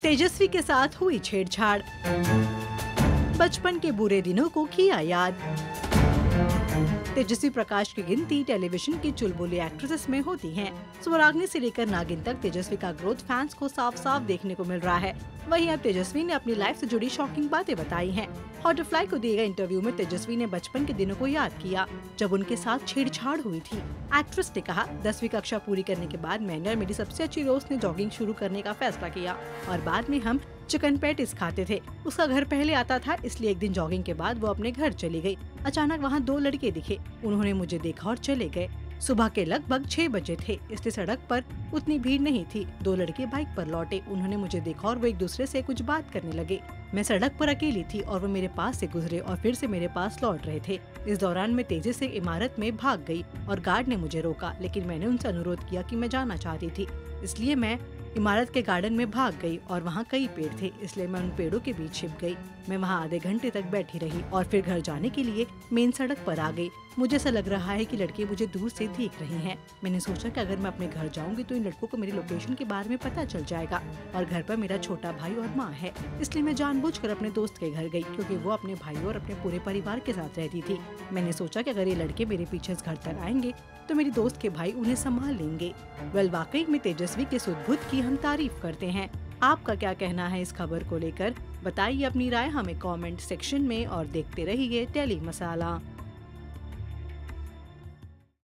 तेजस्वी के साथ हुई छेड़छाड़, बचपन के बुरे दिनों को किया याद। तेजस्वी प्रकाश की गिनती टेलीविजन की चुलबुली एक्ट्रेसेस में होती हैं। स्वराग्नि से लेकर नागिन तक तेजस्वी का ग्रोथ फैंस को साफ साफ देखने को मिल रहा है। वहीं अब तेजस्वी ने अपनी लाइफ से जुड़ी शॉकिंग बातें बताई हैं। हॉटफ्लाई को दिए गए इंटरव्यू में तेजस्वी ने बचपन के दिनों को याद किया, जब उनके साथ छेड़छाड़ हुई थी। एक्ट्रेस ने कहा, 10वीं कक्षा पूरी करने के बाद मैंने और मेरी सबसे अच्छी दोस्त ने जॉगिंग शुरू करने का फैसला किया और बाद में हम चिकन पैटिस खाते थे। उसका घर पहले आता था, इसलिए एक दिन जॉगिंग के बाद वो अपने घर चली गई। अचानक वहाँ 2 लड़के दिखे। उन्होंने मुझे देखा और चले गए। सुबह के लगभग 6 बजे थे, इसलिए सड़क पर उतनी भीड़ नहीं थी। 2 लड़के बाइक पर लौटे। उन्होंने मुझे देखा और वो एक दूसरे से कुछ बात करने लगे। मैं सड़क पर अकेली थी और वो मेरे पास से गुजरे और फिर से मेरे पास लौट रहे थे। इस दौरान मैं तेजी से इमारत में भाग गई और गार्ड ने मुझे रोका, लेकिन मैंने उनसे अनुरोध किया कि मैं जाना चाहती थी, इसलिए मैं इमारत के गार्डन में भाग गई और वहाँ कई पेड़ थे, इसलिए मैं उन पेड़ों के बीच छिप गई। मैं वहाँ आधे घंटे तक बैठी रही और फिर घर जाने के लिए मेन सड़क पर आ गई। मुझे ऐसा लग रहा है कि लड़के मुझे दूर से देख रहे हैं। मैंने सोचा कि अगर मैं अपने घर जाऊंगी तो इन लड़कों को मेरी लोकेशन के बारे में पता चल जाएगा और घर पर मेरा छोटा भाई और माँ है, इसलिए मैं जानबूझकर अपने दोस्त के घर गई, क्योंकि वो अपने भाई और अपने पूरे परिवार के साथ रहती थी। मैंने सोचा कि अगर ये लड़के मेरे पीछे इस घर तक आएंगे तो मेरी दोस्त के भाई उन्हें संभाल लेंगे। वाकई में तेजस्वी के सुध-बुध की हम तारीफ करते हैं। आपका क्या कहना है इस खबर को लेकर? बताइए अपनी राय हमें कमेंट सेक्शन में और देखते रहिए टेली मसाला।